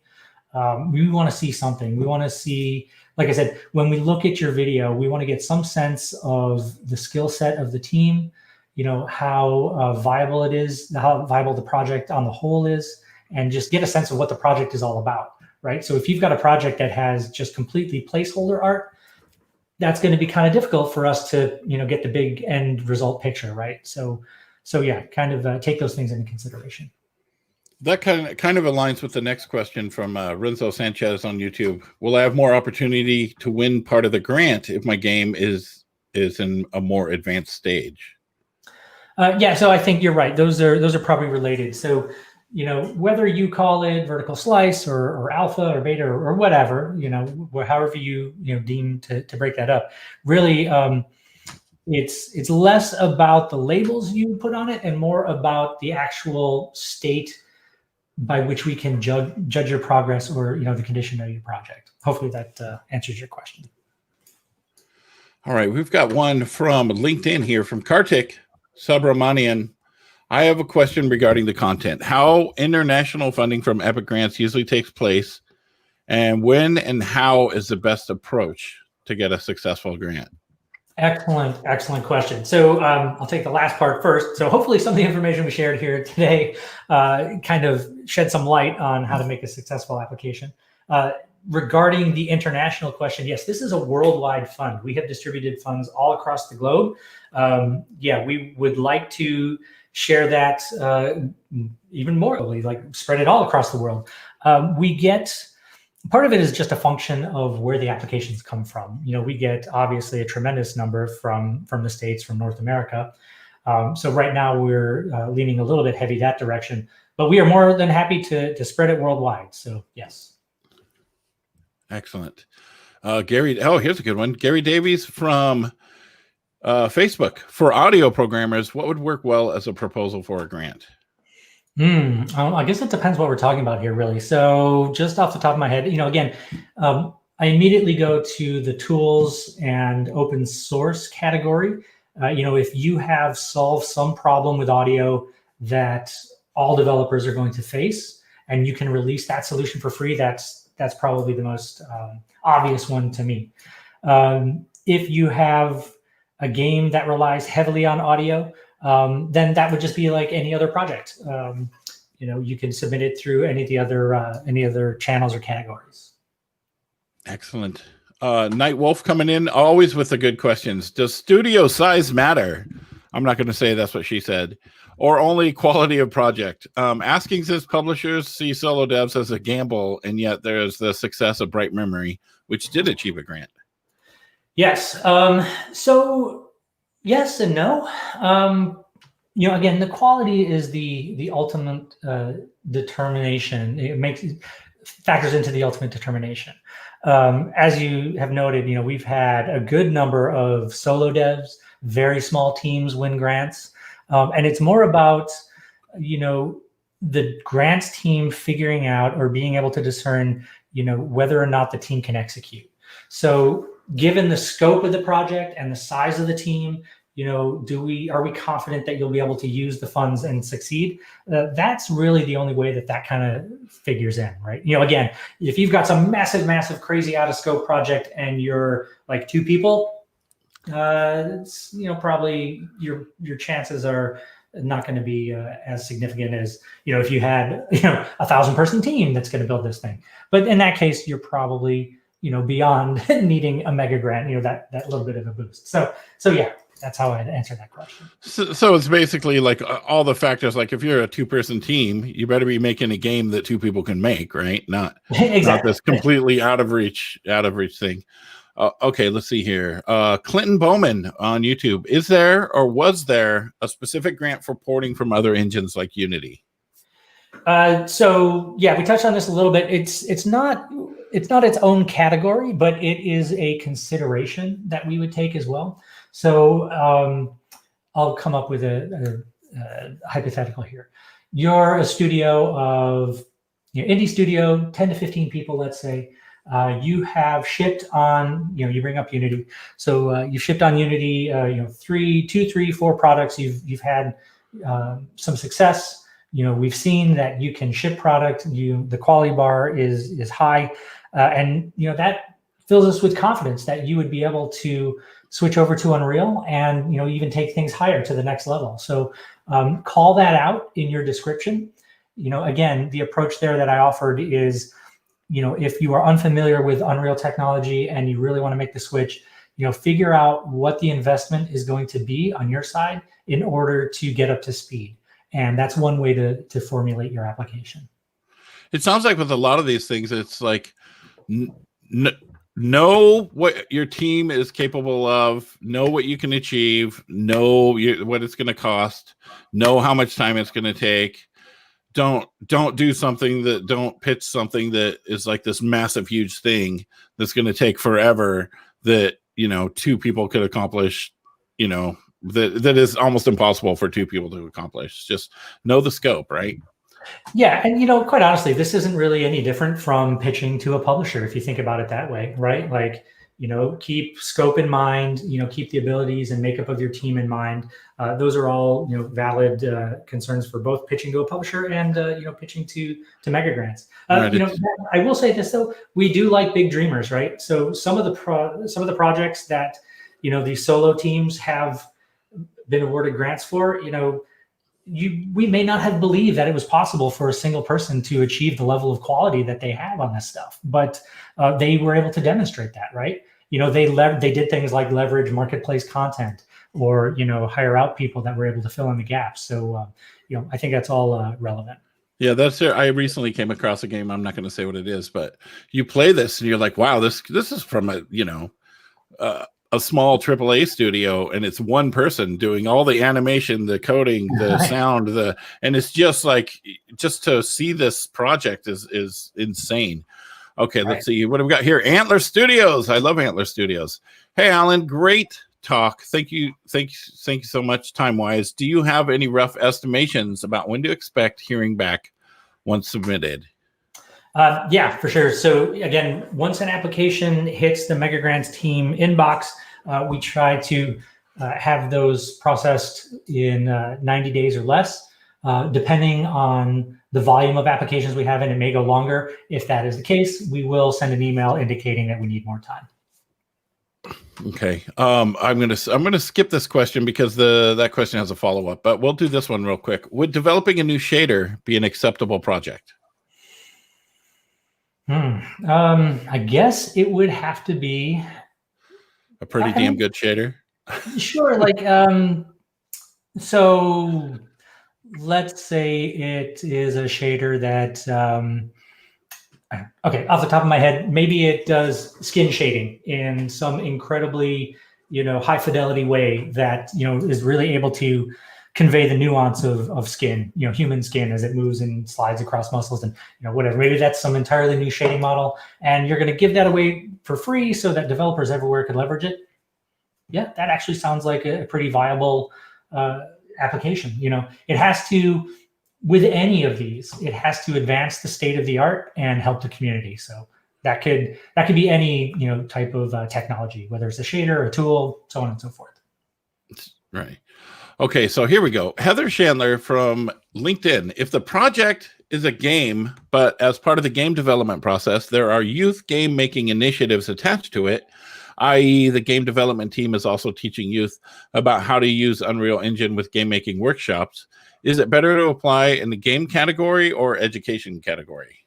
We want to see something. We want to see, like I said, when we look at your video, we want to get some sense of the skill set of the team, how viable it is, how viable the project on the whole is, and just get a sense of what the project is all about, right? So if you've got a project that has just completely placeholder art, that's going to be kind of difficult for us to, get the big end result picture, right? So yeah, kind of take those things into consideration. That kind of aligns with the next question from Renzo Sanchez on YouTube. Will I have more opportunity to win part of the grant if my game is in a more advanced stage? Yeah, so I think you're right. Those are probably related. So, whether you call it vertical slice or alpha or beta or whatever, however you deem to break that up, really, it's less about the labels you put on it and more about the actual state by which we can judge your progress or the condition of your project. Hopefully that answers your question. All right, we've got one from LinkedIn here from Kartik Subramanian. I have a question regarding the content. How international funding from Epic Grants usually takes place, and when and how is the best approach to get a successful grant? Excellent question. So I'll take the last part first. So hopefully some of the information we shared here today kind of shed some light on how to make a successful application. Regarding the international question, yes, this is a worldwide fund. We have distributed funds all across the globe. Yeah, we would like to share that even more, like spread it all across the world. Part of it is just a function of where the applications come from. We get obviously a tremendous number from the States, from North America. So right now we're leaning a little bit heavy that direction, but we are more than happy to spread it worldwide. So yes. Excellent. Gary, here's a good one. Gary Davies from Facebook. For audio programmers, what would work well as a proposal for a grant? I guess it depends what we're talking about here, really. So just off the top of my head, again, I immediately go to the tools and open source category. If you have solved some problem with audio that all developers are going to face, and you can release that solution for free, that's probably the most obvious one to me. If you have a game that relies heavily on audio, then that would just be like any other project. You can submit it through any of the other channels or categories. Excellent. Night Wolf coming in always with the good questions. Does studio size matter? I'm not going to say that's what she said, or only quality of project. Asking since publishers see solo devs as a gamble, and yet there's the success of Bright Memory, which did achieve a grant. Yes. So yes and no. Again, the quality is the ultimate determination. Factors into the ultimate determination. As you have noted, we've had a good number of solo devs, very small teams win grants, and it's more about the grants team figuring out or being able to discern whether or not the team can execute. So given the scope of the project and the size of the team, are we confident that you'll be able to use the funds and succeed? That's really the only way that kind of figures in, right? Again, if you've got some massive, crazy out of scope project and you're like 2 people, it's, probably your chances are not going to be as significant as, if you had, 1,000-person team that's going to build this thing. But in that case, you're probably, beyond needing a mega grant, that little bit of a boost. So yeah. That's how I'd answer that question. So it's basically like all the factors. Like if you're a 2-person team, you better be making a game that 2 people can make, right? Not exactly. Not this completely out of reach thing. Okay, let's see here. Clinton Bowman on YouTube. Is there or was there a specific grant for porting from other engines like Unity? So yeah, we touched on this a little bit. It's not its own category, but it is a consideration that we would take as well. So I'll come up with a hypothetical here. You're a studio of indie studio, 10 to 15 people, let's say. You have shipped on, you bring up Unity. So you shipped on Unity, 2, 3, 4 products. You've had some success. We've seen that you can ship product. The quality bar is high, and that fills us with confidence that you would be able to switch over to Unreal and even take things higher to the next level. So call that out in your description. Again, the approach there that I offered is, if you are unfamiliar with Unreal technology and you really want to make the switch, figure out what the investment is going to be on your side in order to get up to speed. And that's one way to formulate your application. It sounds like with a lot of these things, it's like know what your team is capable of, know what you can achieve, know what it's going to cost, know how much time it's going to take. Don't pitch something that is like this massive, huge thing that's going to take forever that, 2 people could accomplish, that is almost impossible for 2 people to accomplish. Just know the scope, right? Yeah. And, quite honestly, this isn't really any different from pitching to a publisher, if you think about it that way, right? Like, keep scope in mind, keep the abilities and makeup of your team in mind. Those are all, valid concerns for both pitching to a publisher and, pitching to mega grants. Right. I will say this, though, we do like big dreamers, right? So some of the projects that, these solo teams have been awarded grants for, we may not have believed that it was possible for a single person to achieve the level of quality that they have on this stuff, but they were able to demonstrate that, right? They did things like leverage marketplace content or, hire out people that were able to fill in the gaps. So, I think that's all relevant. Yeah, that's it. I recently came across a game. I'm not going to say what it is, but you play this and you're like, wow, this is from a small AAA studio, and it's one person doing all the animation, the coding, the sound, and it's just to see this project is insane. Okay, let's see what have we got here. Antler Studios. I love Antler Studios. Hey, Alan, great talk. Thank you so much. Time wise, do you have any rough estimations about when to expect hearing back once submitted? Yeah, for sure. So again, once an application hits the Mega Grants team inbox, we try to have those processed in 90 days or less, depending on the volume of applications we have, and it may go longer. If that is the case, we will send an email indicating that we need more time. Okay. I'm gonna skip this question because that question has a follow-up, but we'll do this one real quick. Would developing a new shader be an acceptable project? I guess it would have to be a pretty damn good shader. Sure. Like, so let's say it is a shader that Okay, off the top of my head, maybe it does skin shading in some incredibly, high fidelity way that, is really able to convey the nuance of skin, human skin as it moves and slides across muscles and, whatever. Maybe that's some entirely new shading model and you're going to give that away for free so that developers everywhere could leverage it. Yeah, that actually sounds like a pretty viable application. It has to, with any of these, it has to advance the state of the art and help the community. So that could be any type of technology, whether it's a shader, a tool, so on and so forth. Right. Okay, so here we go. Heather Chandler from LinkedIn. If the project is a game, but as part of the game development process, there are youth game making initiatives attached to it, i.e. the game development team is also teaching youth about how to use Unreal Engine with game making workshops. Is it better to apply in the game category or education category?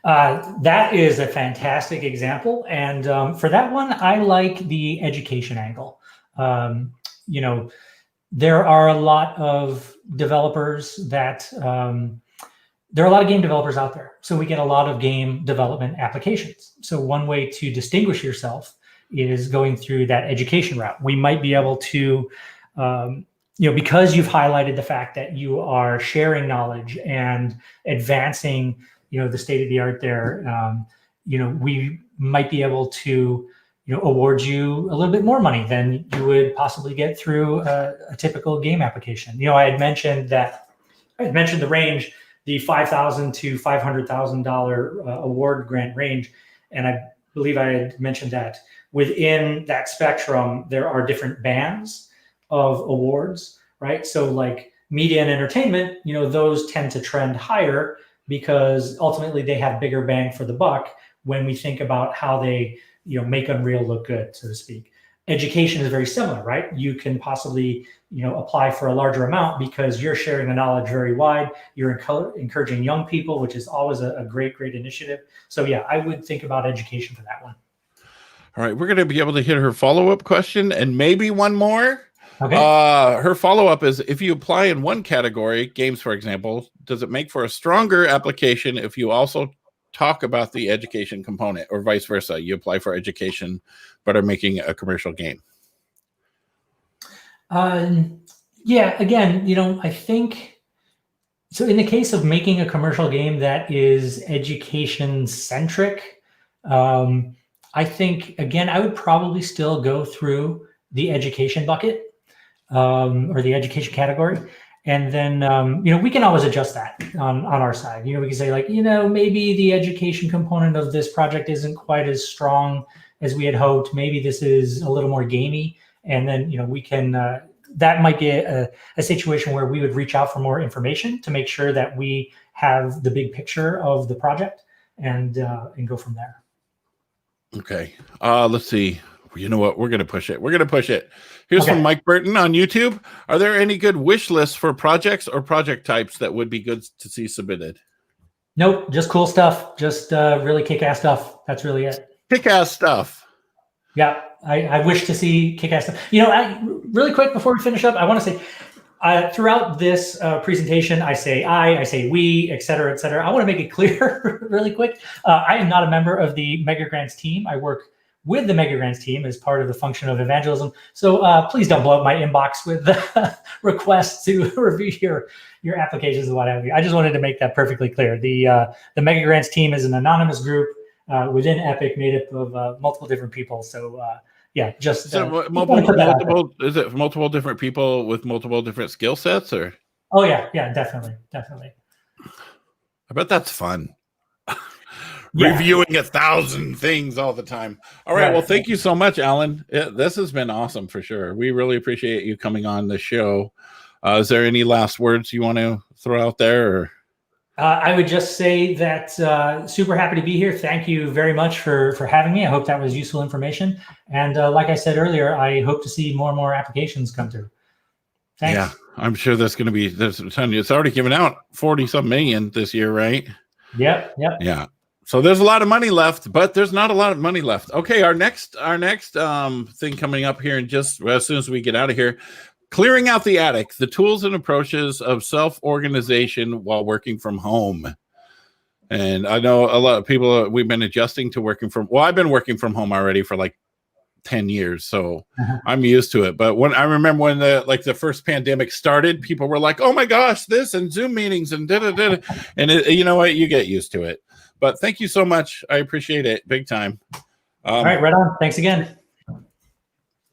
That is a fantastic example. And for that one, I like the education angle. There are a lot of developers that there are a lot of game developers out there. So we get a lot of game development applications. So one way to distinguish yourself is going through that education route. We might be able to, because you've highlighted the fact that you are sharing knowledge and advancing, the state of the art there, we might be able to, award you a little bit more money than you would possibly get through a typical game application. I had mentioned the range, the $5,000 to $500,000 award grant range, and I believe I had mentioned that within that spectrum there are different bands of awards, right? So like media and entertainment, those tend to trend higher because ultimately they have bigger bang for the buck when we think about how they make Unreal look good, so to speak. Education is very similar, right? You can possibly, apply for a larger amount because you're sharing the knowledge very wide. You're encouraging young people, which is always a great initiative. So yeah, I would think about education for that one. All right, we're going to be able to hit her follow-up question and maybe one more. Okay. Her follow-up is, if you apply in one category, games, for example, does it make for a stronger application if you also talk about the education component, or vice versa? You apply for education, but are making a commercial game. Yeah, again, I think, so in the case of making a commercial game that is education centric, I think, again, I would probably still go through the education bucket or the education category. And then, we can always adjust that on our side. We can say like, maybe the education component of this project isn't quite as strong as we had hoped. Maybe this is a little more gamey. And then, we can, that might be a situation where we would reach out for more information to make sure that we have the big picture of the project and go from there. Okay. Let's see. You know what? We're going to push it. Here's from Mike Burton on YouTube. Are there any good wish lists for projects or project types that would be good to see submitted? Nope. Just cool stuff. Just really kick-ass stuff. That's really it. Kick-ass stuff. Yeah. I wish to see kick-ass stuff. Really quick before we finish up, I want to say, throughout this presentation, I say we, et cetera, et cetera. I want to make it clear really quick. I am not a member of the Mega Grants team. I work with the Mega Grants team as part of the function of evangelism. So please don't blow up my inbox with requests to review your applications and what have you. I just wanted to make that perfectly clear. The Mega Grants team is an anonymous group within Epic made up of multiple different people. So yeah, just multiple. Is it multiple different people with multiple different skill sets, or? Oh yeah, definitely. I bet that's fun. Reviewing 1,000 things all the time. All right. Well, thank you so much, Alan. This has been awesome for sure. We really appreciate you coming on the show. Is there any last words you want to throw out there? Or? I would just say that super happy to be here. Thank you very much for having me. I hope that was useful information. And like I said earlier, I hope to see more and more applications come through. Thanks. Yeah, I'm sure there's a ton. It's already given out 40-some million this year, right? Yep. Yeah. So there's a lot of money left, but there's not a lot of money left. Okay, our next thing coming up here, and just as soon as we get out of here, clearing out the attic, the tools and approaches of self-organization while working from home. And I know a lot of people, we've been adjusting to working from, well, I've been working from home already for like 10 years. So I'm used to it. But when I remember when the first pandemic started, people were like, oh my gosh, this and Zoom meetings and da-da-da. And you know what? You get used to it. But thank you so much. I appreciate it big time. All right, right on. Thanks again.